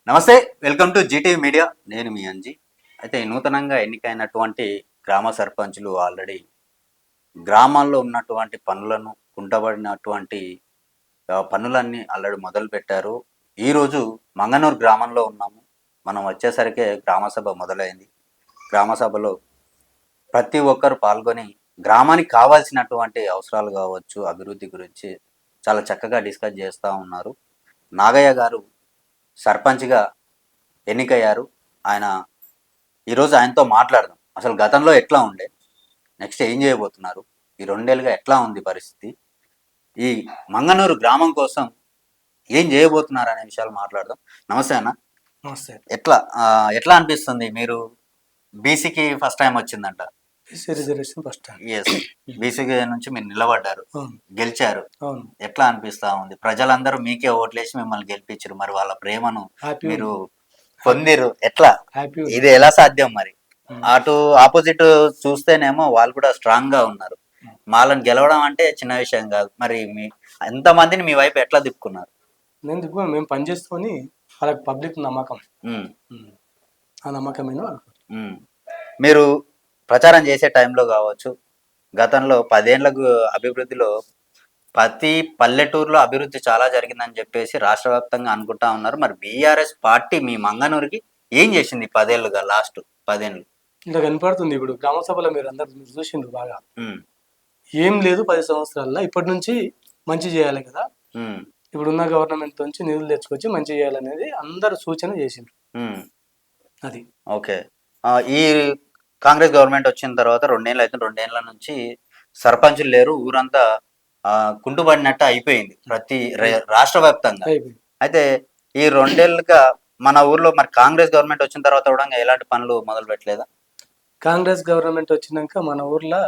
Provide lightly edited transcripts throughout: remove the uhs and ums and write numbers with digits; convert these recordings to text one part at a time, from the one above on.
నమస్తే, welcome to Zee TV media. నేను మీ అంజీ. అయితే నూతనంగా ఎన్నికైనటువంటి గ్రామ సర్పంచులు ఆల్రెడీ గ్రామాల్లో ఉన్నటువంటి పనులను కుంటబడినటువంటి పనులన్నీ ఆల్రెడీ మొదలుపెట్టారు. ఈరోజు మంగనూరు గ్రామంలో ఉన్నాము. మనం వచ్చేసరికే గ్రామ సభ మొదలైంది. గ్రామ సభలో ప్రతి ఒక్కరు పాల్గొని గ్రామానికి కావాల్సినటువంటి అవసరాలు కావచ్చు, అభివృద్ధి గురించి చాలా చక్కగా డిస్కస్ చేస్తూ ఉన్నారు. నాగయ్య గారు సర్పంచ్గా ఎన్నికయ్యారు. ఆయన ఈరోజు ఆయనతో మాట్లాడదాం. అసలు గతంలో ఎట్లా ఉండే, నెక్స్ట్ ఏం చేయబోతున్నారు, ఈ 2 ఏళ్ళుగా ఎట్లా ఉంది పరిస్థితి, ఈ మంగనూరు గ్రామం కోసం ఏం చేయబోతున్నారు అనే విషయాలు మాట్లాడదాం. నమస్తే అన్న. నమస్తే. ఎట్లా అనిపిస్తుంది? మీరు బీసీకి ఫస్ట్ టైం వచ్చిందంట. Reservation first time. ఎస్, బీసీకి నుంచి మీరు నిలబడ్డారు, గెలిచారు. అవును. ఎట్లా అనిపిస్తా ఉంది? ప్రజలందరూ మీకే ఓట్లేసి మిమ్మల్ని గెలిపించారు. మరి వాళ్ళ ప్రేమను మీరు పొందిరు. ఎట్లా ఇది ఎలా సాధ్యం? మరి అటు ఆపోజిట్ చూస్తేనేమో వాళ్ళు కూడా స్ట్రాంగ్ గా ఉన్నారు. వాళ్ళని గెలవడం అంటే చిన్న విషయం కాదు. మరి మీ ఎంతమందిని మీ వైపు ఎట్లా తిప్పుకున్నారు? మేము పనిచేసుకొని వాళ్ళకి పబ్లిక్ నమ్మకం, ఆ నమ్మకమైన మీరు ప్రచారం చేసే టైంలో కావచ్చు, గతంలో 10 ఏళ్లకు అభివృద్ధిలో ప్రతి పల్లెటూరులో అభివృద్ధి చాలా జరిగిందని చెప్పేసి రాష్ట్ర వ్యాప్తంగా అనుకుంటా ఉన్నారు. మరి బీఆర్ఎస్ పార్టీ మీ మంగనూరుకి ఏం చేసింది 10 ఏళ్ళుగా? లాస్ట్ 10 ఏళ్ళు ఇంకా కనపడుతుంది. ఇప్పుడు గ్రామ సభలో మీరు చూసిండ్రు బాగా. ఏం లేదు, 10 సంవత్సరాల్లో ఇప్పటి నుంచి మంచి చేయాలి కదా. ఇప్పుడున్న గవర్నమెంట్ నుంచి నిధులు తెచ్చుకొచ్చి మంచి చేయాలనేది అందరు సూచన చేసిండ్రు. అది ఓకే. ఈ కాంగ్రెస్ గవర్నమెంట్ వచ్చిన తర్వాత 2 ఏళ్ళు అయితే 2 ఏళ్ల నుంచి సర్పంచులు లేరు, ఊరంతా కుంటుబడినట్టు అయిపోయింది ప్రతి రాష్ట్ర వ్యాప్తంగా. అయితే ఈ 2 ఏళ్ళుగా మన ఊర్లో మరి కాంగ్రెస్ గవర్నమెంట్ వచ్చిన తర్వాత కూడా ఎలాంటి పనులు మొదలు పెట్టలేదా? కాంగ్రెస్ గవర్నమెంట్ వచ్చినాక మన ఊర్లో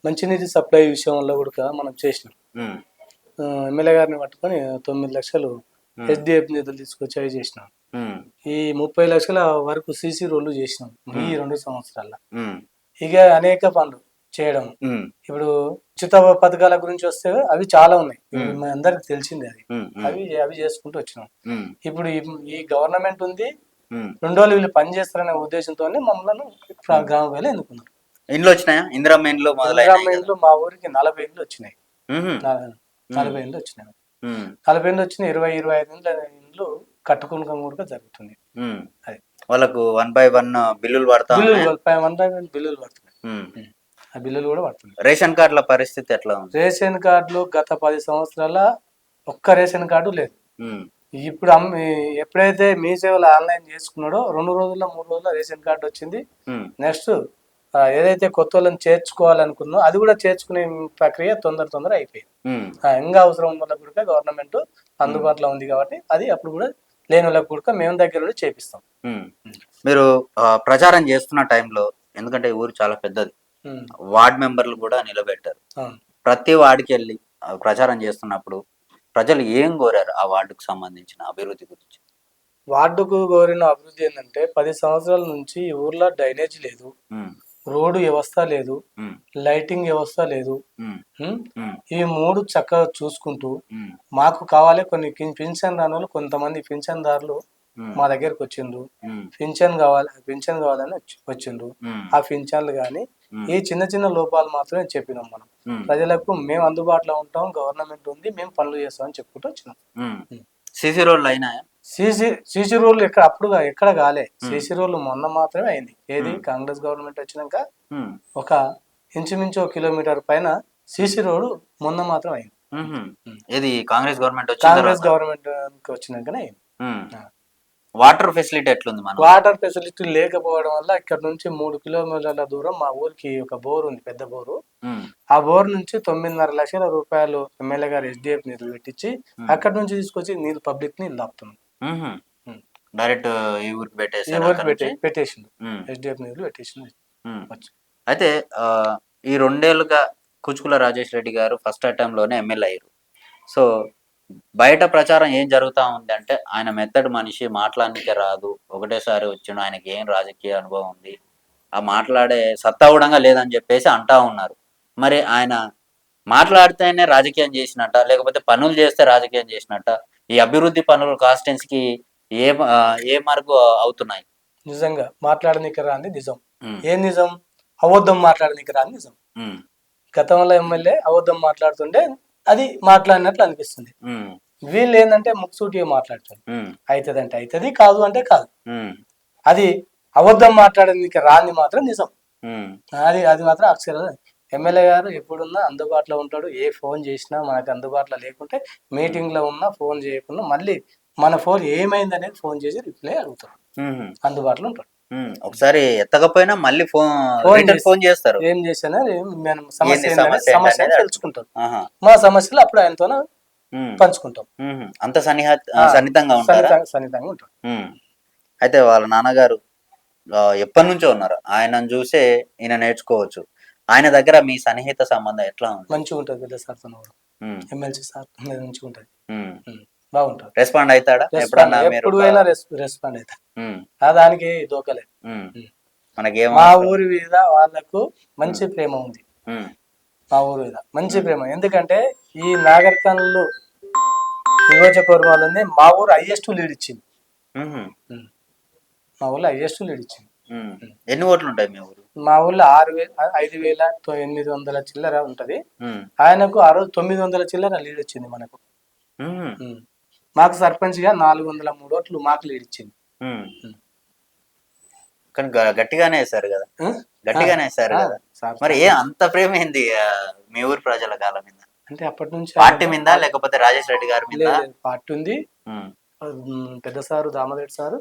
మంచినీటి సప్లై విషయంలో కూడా మనం చేసినాం. ఎమ్మెల్యే గారిని పట్టుకొని 9 లక్షలు ఎస్డిఎఫ్ నిధులు తీసుకొచ్చి అవి చేసినాం. ఈ 30 లక్షల వరకు సీసీ రోడ్లు చేసినాం ఈ 2 సంవత్సరాల్లో. ఇక అనేక పనులు చేయడం. ఇప్పుడు ఉచిత పథకాల గురించి వస్తే అవి చాలా ఉన్నాయి, అందరికి తెలిసిందే. అవి చేసుకుంటూ వచ్చినాం. ఇప్పుడు ఈ గవర్నమెంట్ ఉంది, 2 రోజులు వీళ్ళు పని చేస్తారనే ఉద్దేశంతో మమ్మల్ని గ్రామ వేళ ఎన్నుకున్నారు. ఇండ్లు వచ్చినాయా? ఇందిరమ్మ ఇండ్లు ఇండ్లు మా ఊరికి 40 ఇండ్లు వచ్చినాయి. 40 ఇండ్లు వచ్చినాయి. 40 ఇండ్లు వచ్చినాయి. 20-25 ఇండ్లు కట్టుకుని కూడా జరుగుతుంది. అది వాళ్ళకు 1 by 1 బిల్లులు పడతాయి. బిల్లులు పడుతున్నాయి. ఆ బిల్లులు కూడా పడుతున్నాయి. రేషన్ కార్డుల పరిస్థితి ఎట్లా ఉంది? రేషన్ కార్డులు గత 10 సంవత్సరాల ఒక్క రేషన్ కార్డు లేదు. ఇప్పుడు ఎప్పుడైతే మీ సేవలు ఆన్లైన్ చేసుకున్నాడో 2 రోజుల్లో 3 రోజుల్లో రేషన్ కార్డు వచ్చింది. నెక్స్ట్ ఏదైతే కొత్త వాళ్ళని చేర్చుకోవాలనుకున్నో అది కూడా చేర్చుకునే ప్రక్రియ తొందర అయిపోయింది. ఇంకా అవసరం ఉన్న వాళ్ళకి కూడా గవర్నమెంట్ అందుబాటులో ఉంది కాబట్టి అది అప్పుడు కూడా లేని వాళ్ళకి కూడా మేము దగ్గర చేపిస్తాం. మీరు ప్రచారం చేస్తున్న టైంలో, ఎందుకంటే ఊరు చాలా పెద్దది, వార్డ్ మెంబర్లు కూడా నిలబెట్టారు. ప్రతి వార్డుకి వెళ్ళి ప్రచారం చేస్తున్నప్పుడు ప్రజలు ఏం కోరారు ఆ వార్డుకు సంబంధించిన అభివృద్ధి గురించి? వార్డుకు కోరిన అభివృద్ధి ఏంటంటే 10 సంవత్సరాల నుంచి ఈ ఊర్లో డ్రైనేజ్ లేదు, రోడ్డు వ్యవస్థ లేదు, లైటింగ్ వ్యవస్థ లేదు. ఈ 3 చక్కగా చూసుకుంటూ మాకు కావాలి. కొన్ని పింఛన్ రాని వాళ్ళు కొంతమంది పింఛన్దారులు మా దగ్గరకు వచ్చిండ్రు. పింఛన్ కావాలని వచ్చిండ్రు. ఆ పింఛన్లు కానీ ఈ చిన్న చిన్న లోపాలు మాత్రమే చెప్పినాం. మనం ప్రజలకు మేము అందుబాటులో ఉంటాం, గవర్నమెంట్ ఉంది, మేము పనులు చేస్తామని చెప్పుకుంటూ వచ్చినాం. సీసీ రోడ్లు అయినాయా? సీసీ రోడ్లు ఎక్కడ కాలే. సీసీ రోడ్లు మొన్న మాత్రమే అయింది. ఏది కాంగ్రెస్ గవర్నమెంట్ వచ్చినాక ఒక ఇంచుమించు 1 కిలోమీటర్ పైన సీసీ రోడ్ మొన్న మాత్రం అయింది. ఇది కాంగ్రెస్ గవర్నమెంట్ వచ్చినాకనే అయింది. వాటర్ ఫెసిలిటీ ఎట్లుంది? వాటర్ ఫెసిలిటీ లేకపోవడం వల్ల ఇక్కడ నుంచి 3 కిలోమీటర్ల దూరం మా ఊరికి ఒక బోర్ ఉంది, పెద్ద బోరు. ఆ బోర్ నుంచి 9.5 లక్షల రూపాయలు ఎమ్మెల్యే గారు ఎస్డిఎఫ్ నిధులు పెట్టించి అక్కడ నుంచి తీసుకొచ్చి నీళ్ళు పబ్లిక్ నీళ్ళు ఆపుతున్నాం. డైరెక్ట్ ఈ ఊరికి పెట్టేసిండు, ఎస్డిఎఫ్ నిధులు పెట్టేసిండు. అయితే ఈ 2 ఏళ్ళుగా కుచుకుల రాజేష్ రెడ్డి గారు ఫస్ట్ అటెంప్ట్ లోనే ఎమ్మెల్యే అయ్యారు. సో బయట ప్రచారం ఏం జరుగుతూ ఉంది అంటే ఆయన మెత్తడి మనిషి, మాట్లాడనికే రాదు, ఒకటేసారి వచ్చిండు, ఆయనకి ఏం రాజకీయ అనుభవం ఉంది, ఆ మాట్లాడే సత్తా కూడా లేదని చెప్పేసి అంటా ఉన్నారు. మరి ఆయన మాట్లాడితేనే రాజకీయం చేసినట్ట, లేకపోతే పనులు చేస్తే రాజకీయం చేసినట్ట? ఈ అభివృద్ధి పనులు కాన్స్టిట్యున్సీకి ఏ మార్పు అవుతున్నాయి? నిజంగా మాట్లాడనీకి రాని నిజం. ఉమ్, ఏం నిజం? అబద్ధం మాట్లాడనీకి రాని నిజం. ఉమ్, గతంలో ఎమ్మెల్యే అబద్ధం మాట్లాడుతుంటే అది మాట్లాడినట్లు అనిపిస్తుంది. ఉమ్, వీళ్ళు ఏంటంటే ముక్సూటిగా మాట్లాడతారు. ఉమ్, అవుతుంది అంటే అవుతుంది, కాదు అంటే కాదు. ఉమ్, అది అబద్ధం మాట్లాడడానికి రాని మాత్రం నిజం. ఉమ్, అది అది మాత్రం అక్షరాలు. ఎమ్మెల్యే గారు ఎప్పుడున్నా అందుబాటులో ఉంటాడు. ఏ ఫోన్ చేసినా మనకు అందుబాటులో లేకుంటే మీటింగ్ లో ఉన్నా ఫోన్ చేయకుండా మళ్ళీ మన ఫోన్ ఏమైంది అనేది ఫోన్ చేసి రిప్లై అడుగుతాడు. ఉమ్, అందుబాటులో ఉంటాడు. ఒకసారి ఎత్తకపోయినా మళ్ళీ ఫోన్ రిటర్న్ చేసి ఫోన్ చేస్తారు. ఏం చేశానా మనం ఏంది సమస్య ఏందనేది సమస్య ఏంటి సమస్యను అనేది తెలుసుకుంటాం. ఆహా. మా సమస్యలు అప్పుడు ఆయనతో ఉమ్, పంచుకుంటాం. అంత సన్నిహితంగా ఉంటారా? సన్నిహితంగా ఉంటాం. ఉమ్. అయితే వాళ్ళ నాన్నగారు ఎప్పటి నుంచో ఉన్నారు, ఆయనను చూసే ఈయన నేర్చుకోవచ్చు. ఆయన దగ్గర మీ సన్నిహిత సంబంధం ఎట్లా ఉంది? మంచిగా ఉంటుంది పెద్ద సార్తో కూడా. ఎమ్మెల్సీ సార్ మంచిగా ఉంటుంది. బాగుంటుంది. రెస్పాండ్ అవుతాడా రెస్పాండ్ ఎప్పుడన్నా? మీరు ఎప్పుడు అయినా రెస్పాండ్ అవుతారు. ఉమ్, దానికి దోకలేదు. మనకేం మా ఊరి మీద వాళ్ళకు మంచి ప్రేమ ఉంది. ఉమ్, మా ఊరి మీద మంచి ప్రేమ. ఎందుకంటే ఈ నాగరికల్లో నియోజకవర్గాలన్నీ మా ఊరు హైయెస్ట్ లీడ్ ఇచ్చింది. ఉమ్, మా ఊళ్ళో హైయెస్ట్ లీడ్ ఇచ్చింది. ఎన్ని ఓట్లు ఉంటాయి మీ ఊరు? మా ఊళ్ళో 5,800 చిల్లర ఉంటది. ఉమ్, ఆయనకు ఆ రోజు 900 చిల్లర లీడ్ వచ్చింది మనకు. ఉమ్, మాకు సర్పంచ్ గా 403 ఓట్లు మాకు లీడ్ ఇచ్చింది. కానీ గట్టిగానే వేశారు కదా, గట్టిగానే వేశారు కదా. మరి అంత ప్రేమ ఏంది మీ ఊరు ప్రజల కాలం మీద? అంటే అప్పటి నుంచి పార్టీ మీద లేకపోతే రాజేష్ రెడ్డి గారి మీద? పార్టీ ఉంది. పెద్ద సారు దామోదరెడ్డి సారు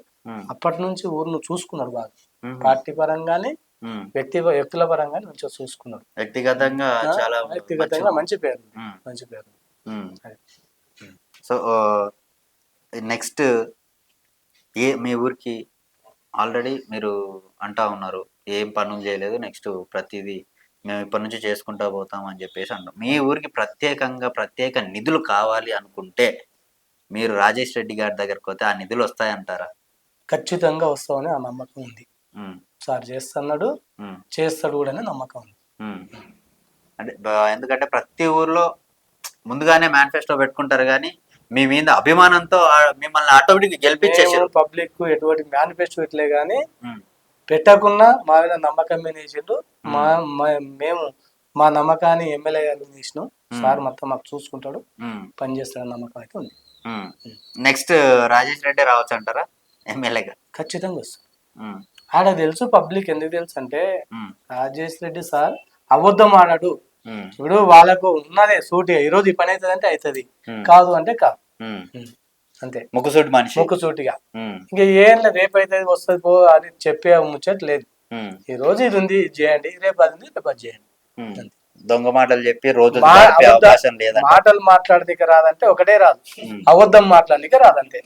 అప్పటి నుంచి ఊరును చూసుకున్నాడు బాగా. పార్టీ పరంగానే వ్యక్తుల పరంగానే మంచిగా చూసుకున్నాడు. వ్యక్తిగతంగా చాలా వ్యక్తిగతంగా మంచి పేరు. మంచి పేరు. సో నెక్స్ట్ మీ ఊరికి ఆల్రెడీ మీరు అంటా ఉన్నారు ఏం పనులు చేయలేదు, నెక్స్ట్ ప్రతిదీ మేము ఇప్పటి నుంచి చేసుకుంటా పోతాం అని చెప్పేసి అంటాం. మీ ఊరికి ప్రత్యేక నిధులు కావాలి అనుకుంటే మీరు రాజేష్ రెడ్డి గారి దగ్గరకు పోతే ఆ నిధులు వస్తాయంటారా? ఖచ్చితంగా వస్తామని ఆ నమ్మకం ఉంది. సార్ చేస్తున్నాడు, చేస్తాడు కూడా అనే నమ్మకం ఉంది. అంటే ఎందుకంటే ప్రతి ఊర్లో ముందుగానే మేనిఫెస్టో పెట్టుకుంటారు, కానీ మీ మీద అభిమానంతో మిమ్మల్ని ఆటోమేటిక్ గెలిపించేసారు. పబ్లిక్ ఎటువంటి మేనిఫెస్టో పెట్టలే కానీ పెట్టకున్నా మా మీద నమ్మకం మీద వేసిండు. మేము మా నమ్మకాన్ని ఎమ్మెల్యే గారు తీసినాం. సార్ మొత్తం మాకు చూసుకుంటాడు, పని చేస్తాడని నమ్మకం అయితే ఉంది. నెక్స్ట్ రాజేష్ రెడ్డి రావచ్చు అంటారా ఎమ్మెల్యేగా? ఖచ్చితంగా వస్తుంది. ఆడ తెలుసు పబ్లిక్ ఎందుకు తెలుసు అంటే రాజేష్ రెడ్డి సార్ అబద్ధం ఆడాడు. ఇప్పుడు వాళ్ళకు ఉన్నదే సూటిగా ఈరోజు ఈ పని అవుతుంది అంటే అవుతుంది, కాదు అంటే కాదు, అంతే. ముక్కుసూటిగా ఇంకా ఏం లేదు, రేపు అయితే వస్తుంది పో అని చెప్పే ముచ్చట లేదు. ఈ రోజు ఇది ఉంది, ఇది చేయండి, రేపు అది ఉంది, రేపు అది చేయండి. దొంగ మాటలు చెప్పి రోజు మాటలు మాట్లాడడానికి రాదంటే ఒకటే రాదు, అబద్ధం మాట్లాడడానికి రాదంతే.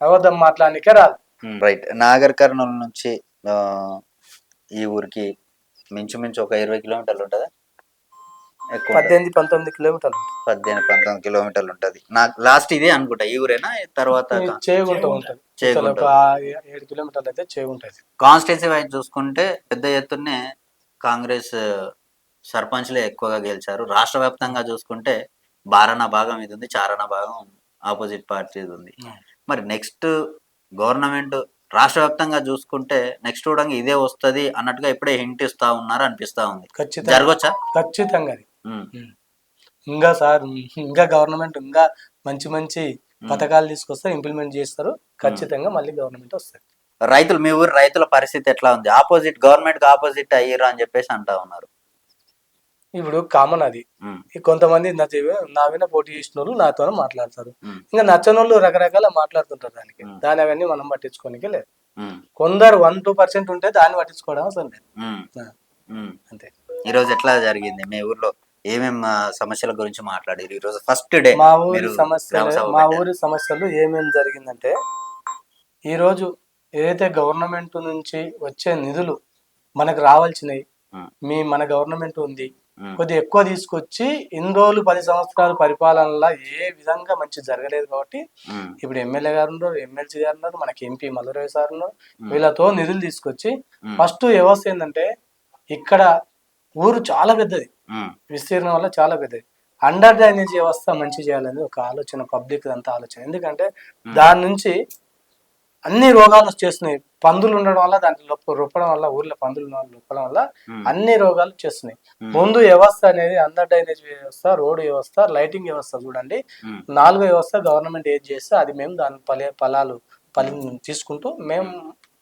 అబద్ధం మాట్లాడడానికి రాదు. రైట్. నాగర్ కర్నూలు నుంచి ఈ ఊరికి మించుమించు ఒక 20 కిలోమీటర్లు ఉంటుందా? 18-19 కిలోమీటర్లు. 18-19 కిలోమీటర్లు ఉంటుంది. నాకు లాస్ట్ ఇదే అనుకుంటా, ఈ ఊరేనా? తర్వాత చేగుంట ఉంటుంది. 7 కిలోమీటర్లు అయితే చేగుంటది. కాన్స్టిట్యున్సీ వైజ్ చూసుకుంటే పెద్ద ఎత్తునే కాంగ్రెస్ సర్పంచ్లే ఎక్కువగా గెలిచారు. రాష్ట్ర వ్యాప్తంగా చూసుకుంటే బారణ భాగం ఇది ఉంది, చారణ భాగం ఆపోజిట్ పార్టీ ఉంది. మరి నెక్స్ట్ గవర్నమెంట్ రాష్ట్ర వ్యాప్తంగా చూసుకుంటే నెక్స్ట్ కూడా ఇదే వస్తుంది అన్నట్టుగా ఇప్పుడే హింట్ ఇస్తా ఉన్నారు అనిపిస్తా ఉంది. జరగొచ్చా? ఖచ్చితంగా. ఇంకా సార్ ఇంకా గవర్నమెంట్ ఇంకా మంచి మంచి పథకాలు తీసుకొస్తే ఇంప్లిమెంట్ చేస్తారు. ఖచ్చితంగా మళ్ళీ గవర్నమెంట్ వస్తుంది. రైతులు, మీ ఊరు రైతుల పరిస్థితి ఎట్లా ఉంది? గవర్నమెంట్ ఆపోజిట్ అయ్యారు అని చెప్పేసి అంటా ఉన్నారు. ఇప్పుడు కామన్ అది. కొంతమంది నా మీద పోటీ చేసిన వాళ్ళు నాతో మాట్లాడతారు, ఇంకా నచ్చని వాళ్ళు రకరకాల మాట్లాడుతుంటారు. దాని అవన్నీ మనం పట్టించుకోనికే లేదు. కొందరు 1-2% ఉంటే దాన్ని పట్టించుకోవడం అవసరం లేదు. అంతే. ఈ రోజు ఎట్లా జరిగింది మీ ఊర్లో? ఏమేం సమస్యల గురించి మాట్లాడారు ఈ రోజు ఫస్ట్ డే? మా ఊరి సమస్యలు ఏమేమి జరిగిందంటే, ఈ రోజు ఏదైతే గవర్నమెంట్ నుంచి వచ్చే నిధులు మనకు రావాల్సినవి మన గవర్నమెంట్ ఉంది, కొద్దిగా ఎక్కువ తీసుకొచ్చి ఇన్ని రోజులు 10 సంవత్సరాల పరిపాలనలో ఏ విధంగా మంచి జరగలేదు. కాబట్టి ఇప్పుడు ఎమ్మెల్యే గారు ఉన్నారు, ఎమ్మెల్సీ గారు ఉన్నారు, మనకి ఎంపీ మల్లురావు సార్ ఉన్నారు. వీళ్ళతో నిధులు తీసుకొచ్చి ఫస్ట్ వ్యవస్థ ఏంటంటే, ఇక్కడ ఊరు చాలా పెద్దది, విస్తీర్ణం వల్ల చాలా పెద్దది. అండర్ డ్రైనేజ్ వ్యవస్థ మంచి చేయాలని ఒక ఆలోచన, పబ్లిక్ అంతా ఆలోచన. ఎందుకంటే దాని నుంచి అన్ని రోగాలు వచ్చేస్తున్నాయి. పందులు ఉండడం వల్ల, దాంట్లో రొప్పడం వల్ల, ఊర్లో పందులు రొప్పడం వల్ల అన్ని రోగాలు వచ్చేస్తున్నాయి. ముందు వ్యవస్థ అనేది అండర్ డ్రైనేజ్ వ్యవస్థ, రోడ్డు వ్యవస్థ, లైటింగ్ వ్యవస్థ చూడండి. 4 వ్యవస్థ గవర్నమెంట్ ఏది చేస్తే అది మేము దాని ఫలాలు తీసుకుంటూ మేము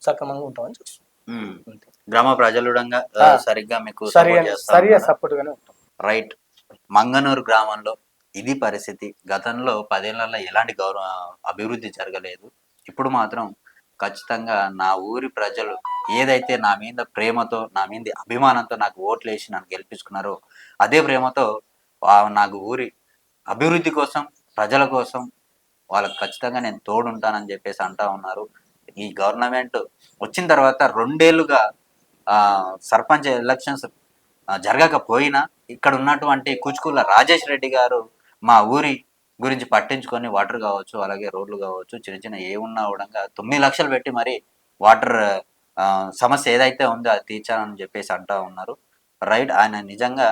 సక్రమంగా ఉంటామని చూస్తాం. గ్రామ ప్రజలు సరిగ్గా మీకు సరిగా సపోర్ట్ గానే ఉంటాం. రైట్. మంగనూరు గ్రామంలో ఇది పరిస్థితి. గతంలో 10 ఏళ్లలో ఎలాంటి అభివృద్ధి జరగలేదు. ఇప్పుడు మాత్రం ఖచ్చితంగా నా ఊరి ప్రజలు ఏదైతే నా మీద ప్రేమతో, నా మీద అభిమానంతో నాకు ఓట్లు వేసి నన్ను గెలిపించుకున్నారో అదే ప్రేమతో నాకు ఊరి అభివృద్ధి కోసం, ప్రజల కోసం వాళ్ళకి ఖచ్చితంగా నేను తోడుంటానని చెప్పేసి అంటా ఉన్నారు. ఈ గవర్నమెంట్ వచ్చిన తర్వాత 2 ఏళ్లుగా సర్పంచ్ ఎలక్షన్స్ జరగకపోయినా ఇక్కడ ఉన్నటువంటి కుచుకుల రాజేష్ రెడ్డి గారు మా ఊరి గురించి పట్టించుకొని వాటర్ కావచ్చు, అలాగే రోడ్లు కావచ్చు, చిన్న చిన్న ఏమున్నా కూడా 9 లక్షలు పెట్టి మరి వాటర్ సమస్య ఏదైతే ఉందో అది తీర్చాలని చెప్పేసి అంటా ఉన్నారు. రైట్. ఆయన నిజంగా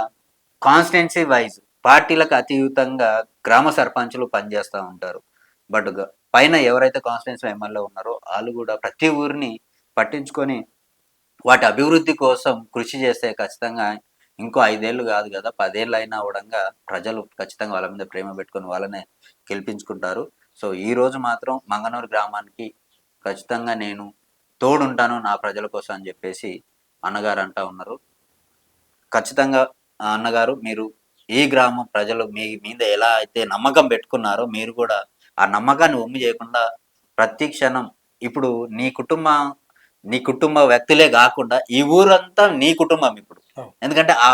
కాన్స్టిట్యున్సీ వైజ్ పార్టీలకు అతీతంగా గ్రామ సర్పంచులు పనిచేస్తూ ఉంటారు. బట్ పైన ఎవరైతే కాన్స్టిట్యున్సీ ఎమ్మెల్యే ఉన్నారో వాళ్ళు కూడా ప్రతి ఊరిని పట్టించుకొని వాటి అభివృద్ధి కోసం కృషి చేస్తే ఖచ్చితంగా ఇంకో 5 ఏళ్ళు కాదు కదా, 10 ఏళ్ళు అయినా కూడా ప్రజలు ఖచ్చితంగా వాళ్ళ మీద ప్రేమ పెట్టుకొని వాళ్ళనే గెలిపించుకుంటారు. సో ఈ రోజు మాత్రం మంగనూరు గ్రామానికి ఖచ్చితంగా నేను తోడుంటాను నా ప్రజల కోసం అని చెప్పేసి అన్నగారు అంటా ఉన్నారు. ఖచ్చితంగా అన్నగారు, మీరు ఈ గ్రామం ప్రజలు మీ మీద ఎలా అయితే నమ్మకం పెట్టుకున్నారో మీరు కూడా ఆ నమ్మకాన్ని ఒమ్మి చేయకుండా ప్రతి క్షణం ఇప్పుడు నీ కుటుంబ వ్యక్తులే కాకుండా ఈ ఊరంతా నీ కుటుంబం ఇప్పుడు. ఎందుకంటే ఆ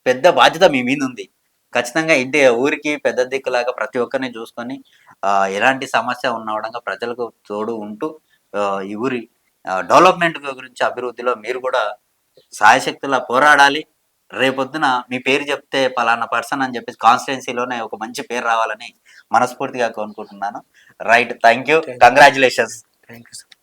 పెద్ద బాధ్యత మీ మీద ఉంది. ఖచ్చితంగా ఊరికి పెద్ద దిక్కులాగా ప్రతి ఒక్కరిని చూసుకొని ఎలాంటి సమస్య ఉన్నవడంగా ప్రజలకు తోడు ఉంటూ ఈ ఊరి డెవలప్మెంట్ గురించి, అభివృద్ధిలో మీరు కూడా సాయశక్తులా పోరాడాలి. రేపొద్దున మీ పేరు చెప్తే పలానా పర్సన్ అని చెప్పేసి కాన్స్టిట్యున్సీలోనే ఒక మంచి పేరు రావాలని మనస్ఫూర్తిగా కోరుకుంటున్నాను. Right. Thank you. Congratulations. Thank you sir.